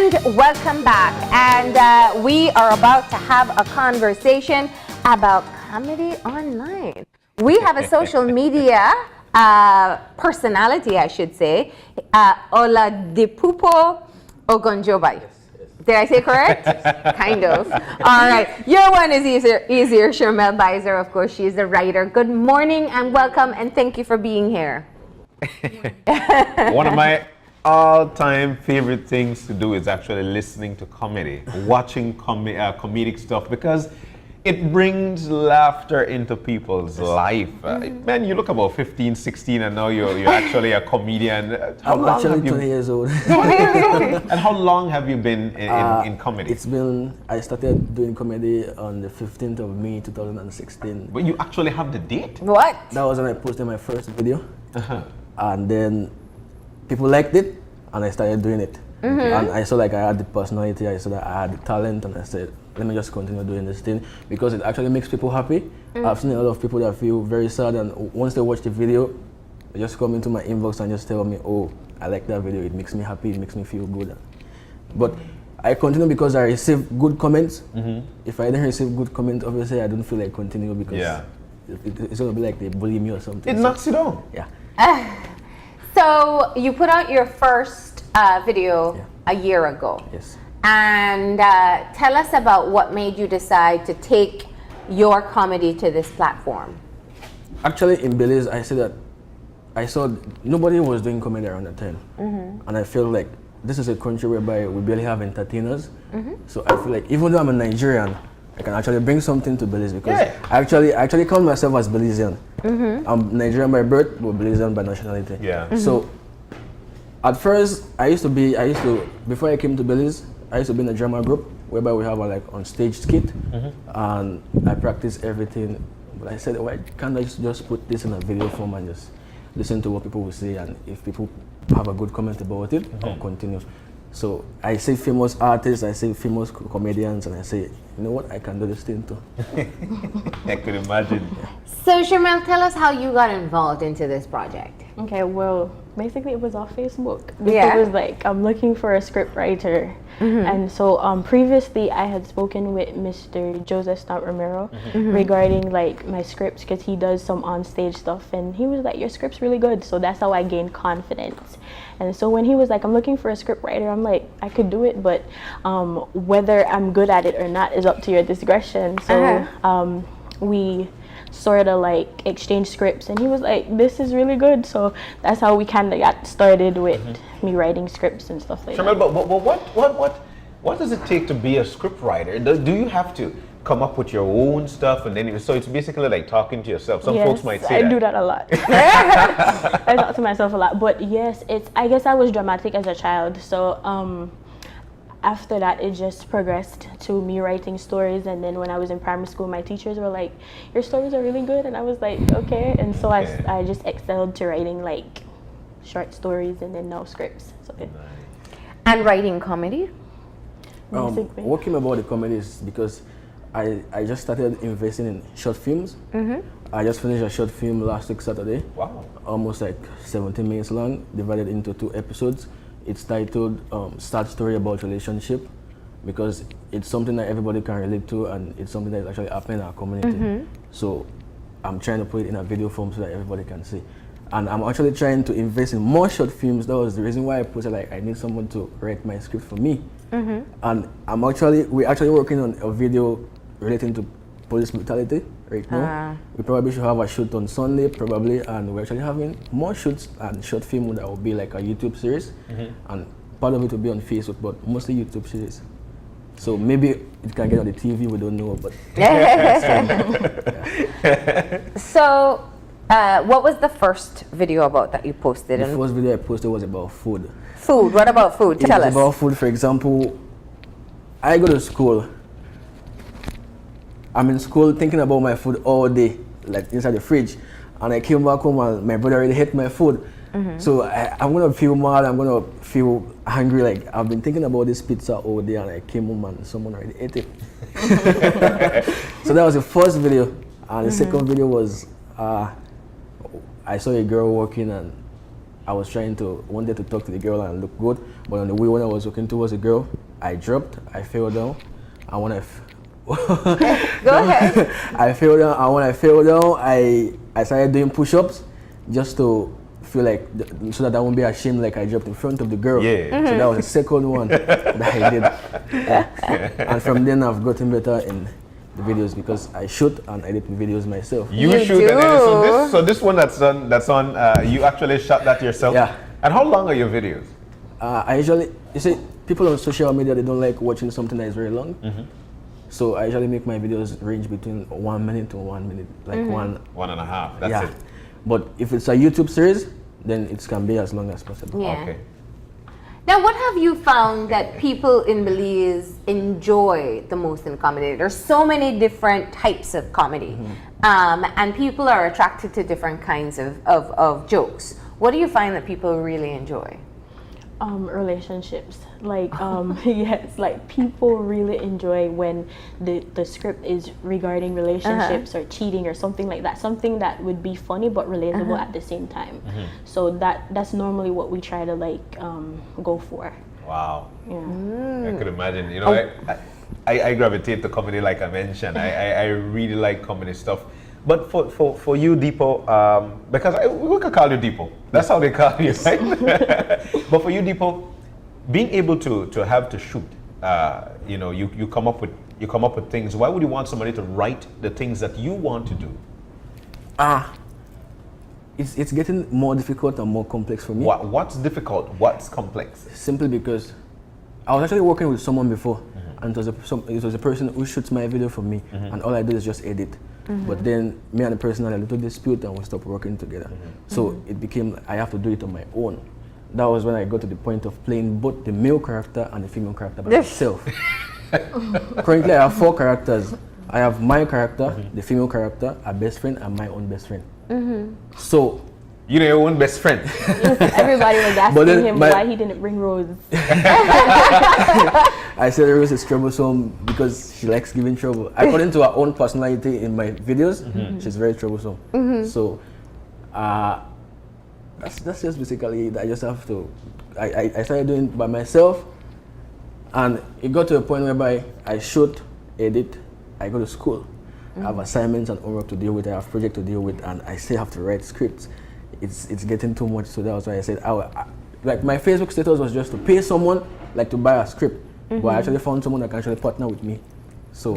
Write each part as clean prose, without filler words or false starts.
And welcome back. And we are about to have a conversation about comedy online. We have a social media personality, I should say, Ola Dipupo Ogonjobai. Did I say correct? Kind of. All right. Your one is easier. Sherman Baizar, of course, she is a writer. Good morning and welcome, and thank you for being here. One of my all-time favorite things to do is actually listening to comedy, watching comedic stuff, because it brings laughter into people's life. Man, you look about 15, 16, and now you're actually a comedian. I'm actually 20 years old. And how long have you been in comedy? It's been, I started doing comedy on the 15th of May 2016. But you actually have the date? What? That was when I posted my first video. And then people liked it, and I started doing it. And I saw like I had the personality, I saw that I had the talent, and I said, let me just continue doing this thing because it actually makes people happy. I've seen a lot of people that feel very sad, and once they watch the video, they just come into my inbox and just tell me, oh, I like that video, it makes me happy, it makes me feel good. But I continue because I receive good comments. If I didn't receive good comments, obviously I don't feel like continue because it's going to be like they bully me or something. It knocks you down. Yeah. So you put out your first video a year ago. Yes. And tell us about what made you decide to take your comedy to this platform. Actually, in Belize, I saw nobody was doing comedy around that time. And I feel like this is a country whereby we barely have entertainers. So I feel like even though I'm a Nigerian, I can actually bring something to Belize because I actually count myself as Belizean. I'm Nigerian by birth, but Belizean by nationality. So at first, before I came to Belize, I used to be in a drama group whereby we have a like on stage skit, and I practice everything. But I said, why can't I just put this in a video form and just listen to what people will say, and if people have a good comment about it, I'll continue. So I say famous artists, I say famous comedians, and I say, you know what, I can do this thing too. I could imagine. So Sherman, tell us how you got involved into this project. Okay, well, basically it was off Facebook. It was like, I'm looking for a script writer. And so previously I had spoken with Mr. Joseph Stout Romero regarding like my scripts, because he does some on-stage stuff, and he was like, your script's really good. So that's how I gained confidence. And so when he was like, I'm looking for a script writer, I'm like, I could do it, but whether I'm good at it or not is up to your discretion. So we sort of like exchange scripts, and he was like, this is really good. So that's how we kind of got started with me writing scripts and stuff like that. But what does it take to be a script writer? Do you have to come up with your own stuff, and then so it's basically like talking to yourself? Some folks might say that. I do that a lot. I talk to myself a lot, but yes, I guess I was dramatic as a child, so after that, it just progressed to me writing stories. And then when I was in primary school, my teachers were like, your stories are really good. And I was like, okay. And so I just excelled to writing like short stories and then now scripts. So, And writing comedy? What came about the comedy is because I just started investing in short films. I just finished a short film last week Saturday. Wow. Almost like 17 minutes long, divided into 2 episodes. It's titled Sad Story About Relationship, because it's something that everybody can relate to, and it's something that is actually happening in our community. So I'm trying to put it in a video form so that everybody can see. And I'm actually trying to invest in more short films. That was the reason why I put it like, I need someone to write my script for me. And we're actually working on a video relating to police brutality right now. We probably should have a shoot on Sunday, probably, and we're actually having more shoots and short film that will be like a YouTube series, and part of it will be on Facebook, but mostly YouTube series. So maybe it can get on the TV, we don't know, but. So, what was the first video about that you posted? The first video I posted was about food. Food, what about food? Tell us. About food, for example, I go to school. I'm in school thinking about my food all day, like inside the fridge. And I came back home and my brother already ate my food. So I'm gonna feel mad, I'm gonna feel hungry, like I've been thinking about this pizza all day, and I came home and someone already ate it. So that was the first video. And the second video was, I saw a girl walking and I was trying to one day to talk to the girl and look good, but on the way when I was walking towards the girl, I dropped, I fell down, and when Go ahead. I fell down, and when I fell down, I started doing push-ups just to feel like, so that I won't be ashamed like I dropped in front of the girl. Yeah. So that was the second one that I did. And from then I've gotten better in the videos because I shoot and edit the videos myself. You You shoot and edit. do. So this one that's on, you actually shot that yourself? Yeah. And how long are your videos? I usually, you see, people on social media, they don't like watching something that is very long. So I usually make my videos range between 1 minute to 1 minute, like 1.5. That's yeah. it. But if it's a YouTube series, then it can be as long as possible. Yeah. Okay. Now, what have you found that people in Belize enjoy the most in comedy? There's so many different types of comedy, and people are attracted to different kinds of jokes. What do you find that people really enjoy? Relationships, like yes, like people really enjoy when the script is regarding relationships or cheating or something like that, something that would be funny but relatable at the same time. So that's normally what we try to like go for. Wow. Yeah. I could imagine. You know, I gravitate to comedy like I mentioned. I really like comedy stuff. But for you, Diplo, because we could call you Diplo. That's how they call you, right? But for you, Diplo, being able to have to shoot, you know, you come up with things. Why would you want somebody to write the things that you want to do? It's getting more difficult and more complex for me. What's difficult? What's complex? Simply because I was actually working with someone before, and it was a person who shoots my video for me, and all I do is just edit. But then me and the person had a little dispute and we stopped working together. So it became, I have to do it on my own. That was when I got to the point of playing both the male character and the female character by myself. Currently I have 4 characters. I have my character, the female character, a best friend, and my own best friend. So You know your own best friend. Everybody was asking him why he didn't bring Rose. I said Rose is troublesome because she likes giving trouble. According to her own personality in my videos, she's very troublesome. So that's just basically it. I just have to. I started doing it by myself, and it got to a point whereby I shoot, edit, I go to school. I have assignments and homework to deal with. I have projects to deal with, and I still have to write scripts. It's getting too much, so that was why I said, like my Facebook status was just to pay someone, like to buy a script, but I actually found someone that can actually partner with me. So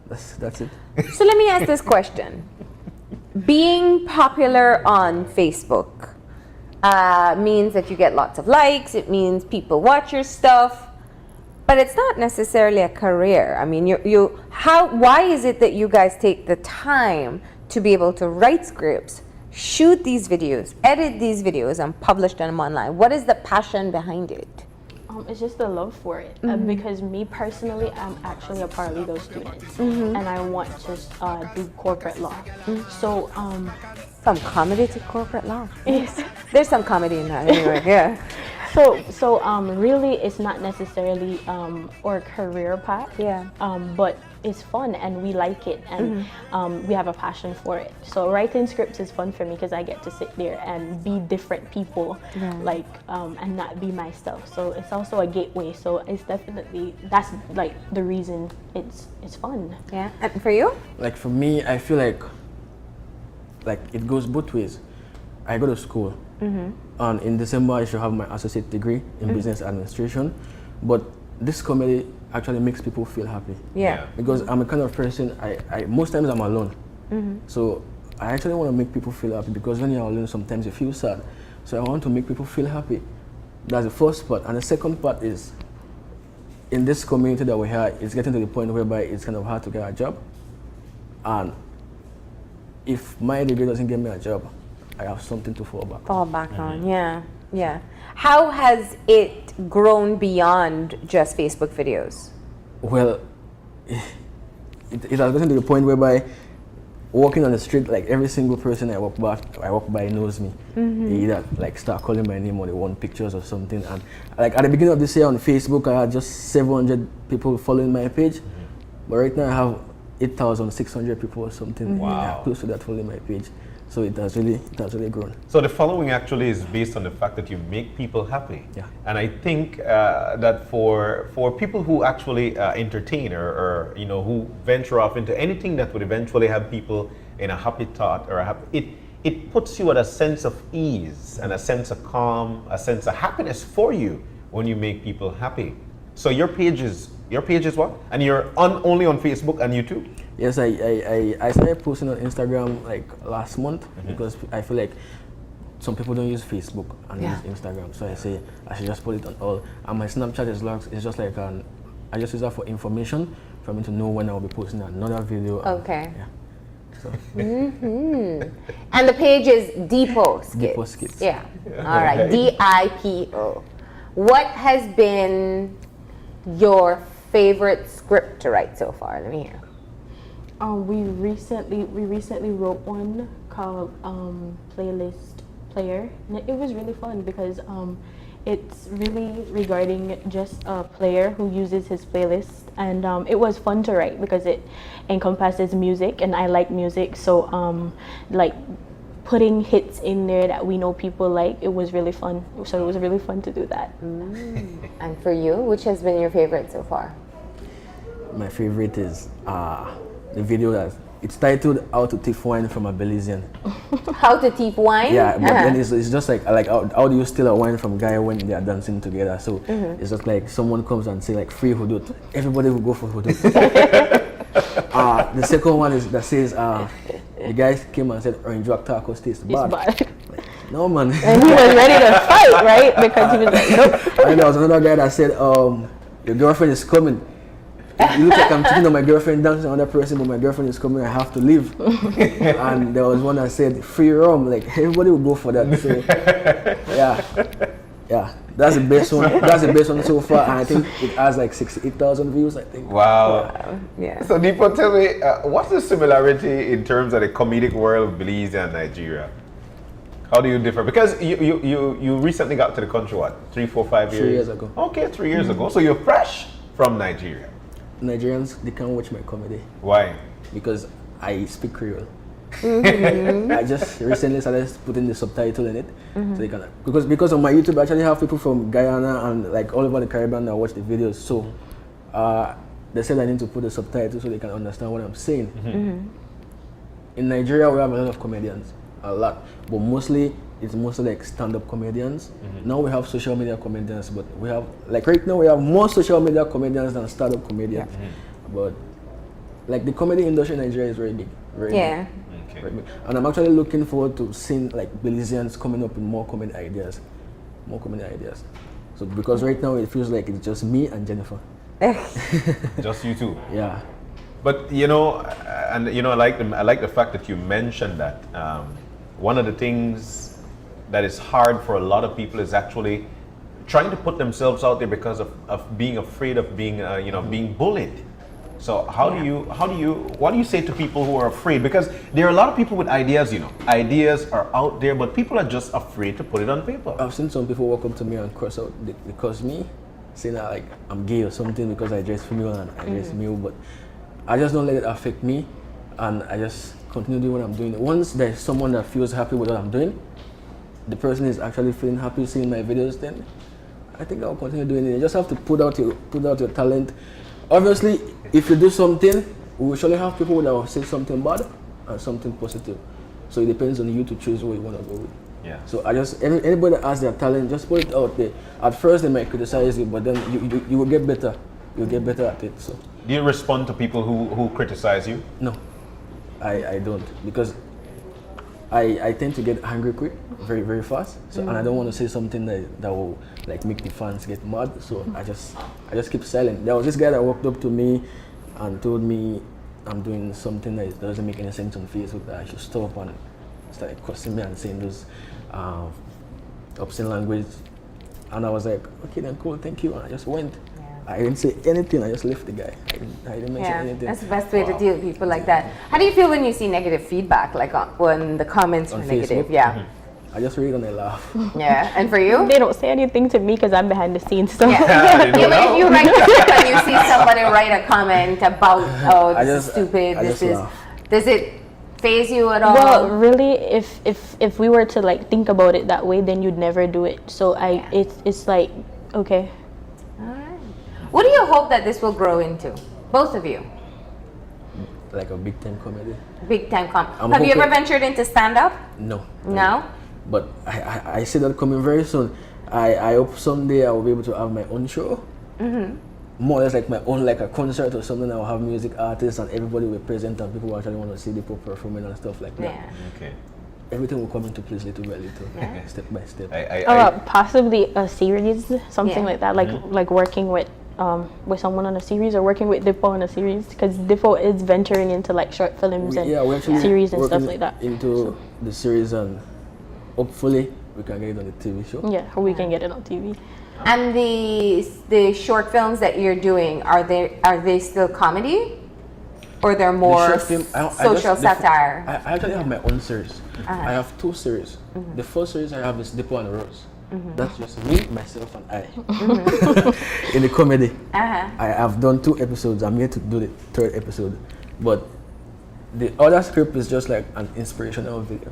that's it. So let me ask this question. Being popular on Facebook means that you get lots of likes, it means people watch your stuff, but it's not necessarily a career. I mean, why is it that you guys take the time to be able to write scripts, shoot these videos, edit these videos, and publish them online? What is the passion behind it? It's just the love for it. Because me personally, I'm actually a paralegal student, and I want to do corporate law. So From comedy to corporate law. yes. There's some comedy in that anyway, yeah. So really, it's not necessarily our career path. Yeah. But it's fun and we like it, and we have a passion for it. So writing scripts is fun for me because I get to sit there and be different people, like and not be myself. So it's also a gateway. So it's definitely, that's like the reason it's fun. Yeah. And for you? Like for me, I feel like it goes both ways. I go to school, and in December I should have my associate degree in business administration, but this comedy actually makes people feel happy. Yeah. Because I'm a kind of person, I most times I'm alone. So I actually want to make people feel happy, because when you're alone sometimes you feel sad. So I want to make people feel happy. That's the first part. And the second part is, in this community that we have, it's getting to the point whereby it's kind of hard to get a job. And if my degree doesn't get me a job, I have something to fall back on. Fall back on, yeah. Yeah. How has it grown beyond just Facebook videos? Well, it has gotten to the point whereby walking on the street, like every single person I walk by knows me. They either like start calling my name or they want pictures or something. And like at the beginning of this year on Facebook, I had just 700 people following my page. But right now I have 8,600 people or something. Wow. Yeah, close to that following my page. So it has really grown. So the following actually is based on the fact that you make people happy. Yeah. And I think that for people who actually entertain or who venture off into anything that would eventually have people in a happy thought or it puts you at a sense of ease and a sense of calm, a sense of happiness for you when you make people happy. So your page is what? And you're only on Facebook and YouTube? Yes, I started posting on Instagram like last month because I feel like some people don't use Facebook and use Instagram. So I say I should just put it on all. And my Snapchat is just like I just use that for information for me to know when I'll be posting another video. Okay. Yeah. So. And the page is Diplo Skits. Diplo Skits. Yeah. All right. DIPO. What has been your favorite script to write so far? Let me hear. We recently wrote one called Playlist Player, and it was really fun because it's really regarding just a player who uses his playlist, and it was fun to write because it encompasses music, and I like music, so like putting hits in there that we know people like, it was really fun. So it was really fun to do that. And for you, which has been your favorite so far? My favorite is the video that it's titled "How to Thief Wine from a Belizean." How to thief wine? Yeah, but then it's just like how do you steal a wine from a guy when they are dancing together? So it's just like someone comes and say like free hudut. Everybody will go for hudut. The second one is that says the guys came and said orange rock tacos taste bad. Like, no man. and he was ready to fight, right? Because he was like, nope. And there was another guy that said your girlfriend is coming. It looks like I'm cheating on my girlfriend, dancing on another person, but my girlfriend is coming, I have to leave. And there was one that said free rum, like everybody will go for that. So yeah, that's the best one. That's the best one so far, and I think it has like 68,000 views, I think. Wow. Yeah. So Diplo, tell me, what's the similarity in terms of the comedic world of Belize and Nigeria? How do you differ? Because you recently got to the country, what, 3, 4, 5 years? 3 years ago. Okay, 3 years ago. So you're fresh from Nigeria. Nigerians, they can't watch my comedy Why? because I speak Creole. I just recently started putting the subtitle in it, so they can because on my YouTube I actually have people from Guyana and like all over the Caribbean that watch the videos. So they said I need to put the subtitle so they can understand what I'm saying. In Nigeria, we have a lot of comedians, a lot, but it's mostly like stand-up comedians. Now we have social media comedians, but we have like right now we have more social media comedians than stand-up comedians. But like the comedy industry in Nigeria is very big. Very big. Okay. Very big. And I'm actually looking forward to seeing like Belizeans coming up with more comedy ideas. So because right now it feels like it's just me and Jennifer. Just you two. Yeah. But I like the fact that you mentioned that one of the things that is hard for a lot of people is actually trying to put themselves out there because of being afraid of being being bullied. So what do you say to people who are afraid? Because there are a lot of people with ideas, ideas are out there, but people are just afraid to put it on paper. I've seen some people walk up to me and curse me, saying that like I'm gay or something because I dress female and I dress male, but I just don't let it affect me, and I just continue doing what I'm doing. Once there's someone that feels happy with what I'm doing, the person is actually feeling happy seeing my videos, then I think I'll continue doing it. You just have to put out your talent. Obviously, if you do something, we will surely have people that will say something bad and something positive. So it depends on you to choose what you want to go with. Yeah. So anybody that has their talent, just put it out there. At first they might criticize you, but then you will get better. You'll get better at it. So. Do you respond to people who criticize you? No, I don't, because I tend to get angry quick, very, very fast. So and I don't want to say something that will like make the fans get mad. So I just keep silent. There was this guy that walked up to me and told me I'm doing something that doesn't make any sense on Facebook, that I should stop, and started cursing me and saying those obscene language. And I was like, okay then, cool, thank you. And I just went. I didn't say anything, I just left the guy. I didn't mention anything. That's the best way to deal with people like that. How do you feel when you see negative feedback, like when the comments are negative? Facebook? Yeah. I just read and I laugh. Yeah, and for you? They don't say anything to me because I'm behind the scenes. So Yeah, but if you write and you see somebody write a comment about, oh, this is stupid, I just laugh. does it faze you at all? Well, really, if we were to like think about it that way, then you'd never do it. So it's like, okay. All right. What do you hope that this will grow into, both of you? Like a big time comedy. Big time Have you ever ventured into stand up? No. No. But I see that coming very soon. I hope someday I will be able to have my own show. More or less like my own, like a concert or something. I will have music artists and everybody will present and people will actually want to see people performing and stuff like that. Yeah. Okay. Everything will come into place little by little, step by step. Possibly a series, something like that, like working with someone on a series or working with Diplo on a series, because Diplo is venturing into like short films and series and stuff like that. Into the series, and hopefully we can get it on the TV show. Yeah, we can get it on TV. And the short films that you're doing, are they still comedy, or they're more social satire? I actually have my own series. I have 2 series. The first series I have is Diplo and Rose. That's just me, myself, and I. In the comedy, I have done 2 episodes. I'm here to do the 3rd episode, but the other script is just like an inspirational video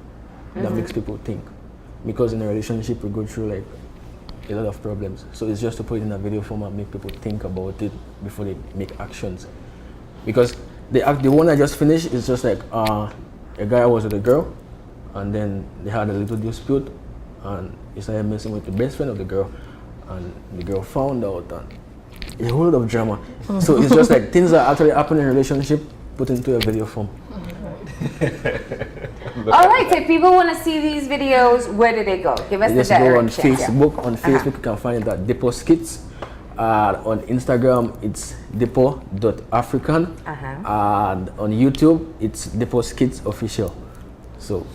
that makes people think. Because in a relationship, we go through like a lot of problems. So it's just to put it in a video form and make people think about it before they make actions. Because the one I just finished is just like a guy was with a girl, and then they had a little dispute, and he started messing with the best friend of the girl, and the girl found out, and a whole lot of drama. So it's just like things that actually happen in a relationship put into a video form. All right, so if people want to see these videos, where do they go? Give us the direction. Go on Facebook. On Facebook, you can find it at Diplo Skits. On Instagram, it's Diplo.African. And on YouTube, it's Diplo Skits Official. So,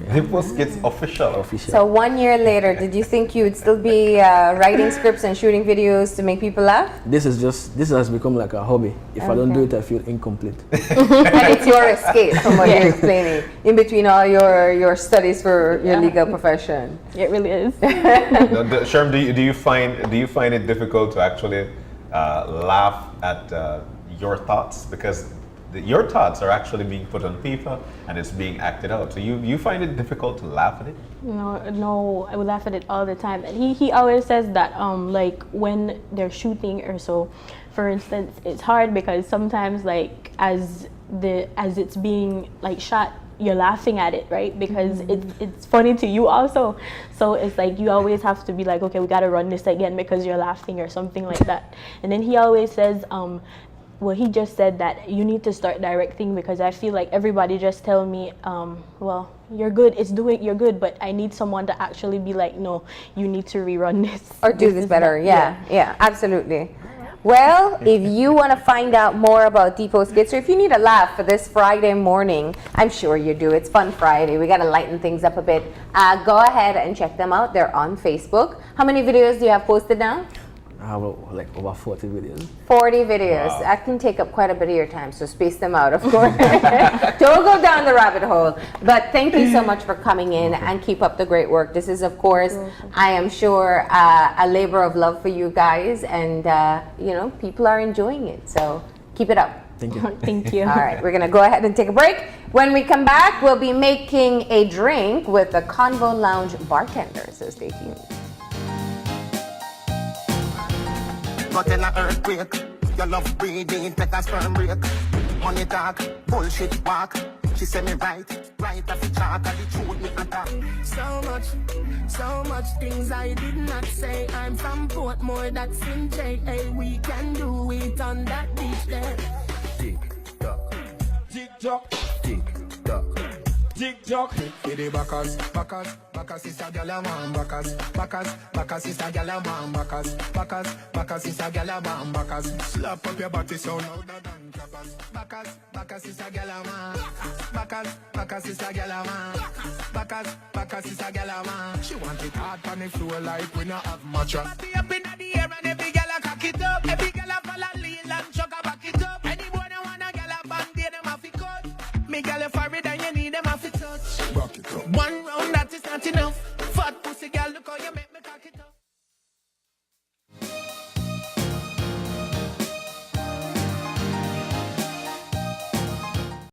Diplo Skits Official. So 1 year later, did you think you would still be writing scripts and shooting videos to make people laugh? This has become like a hobby. If I don't do it, I feel incomplete. And it's your escape from what you're explaining, in between all your studies for your legal profession. It really is. Sherman, do you find it difficult to actually laugh at your thoughts, because your thoughts are actually being put on paper and it's being acted out? So you find it difficult to laugh at it? No, I would laugh at it all the time. And he always says that like when they're shooting or so, for instance, it's hard because sometimes like as it's being like shot, you're laughing at it, right? Because it's funny to you also. So it's like you always have to be like, okay, we gotta run this again because you're laughing or something like that. And then he always says, well, he just said that you need to start directing, because I feel like everybody just tell me, well, you're good, you're good, but I need someone to actually be like, no, you need to rerun this. Or do this better, yeah, absolutely. Well, if you want to find out more about Diplo Skits, or if you need a laugh for this Friday morning, I'm sure you do. It's Fun Friday. We got to lighten things up a bit. Go ahead and check them out. They're on Facebook. How many videos do you have posted now? I have like over 40 videos. 40 videos. Wow. That can take up quite a bit of your time, so space them out, of course. Don't go down the rabbit hole. But thank you so much for coming in and keep up the great work. This is, of course, I am sure, a labor of love for you guys, and you know, people are enjoying it. So keep it up. Thank you. Thank you. All right, we're gonna go ahead and take a break. When we come back, we'll be making a drink with the Convo Lounge bartender. So stay tuned. Got in a earthquake, your love breathing, take a sperm break. Money talk, bullshit walk. She say me right off the chart, and the truth me attack. So much things I did not say. I'm from Portmore, that's in J.A. We can do it on that beach there. Tick tock, tick tock, tick tock. TikTok. For the backers is a gyal a man. Backers is a gyal a man. Backers is a gyal a man. Backers slap up your body so louder than clappers. Backers is a gyal a man. Backers is a gyal a man. Backers is a gyal a man. She want it hard on the floor like we not have much. Body up in the air and every gyal a cock it up. Every gyal a follow lean and chuck a back it up. Any boy that want a gyal a band, they them a fi cut. Me gyal a for it.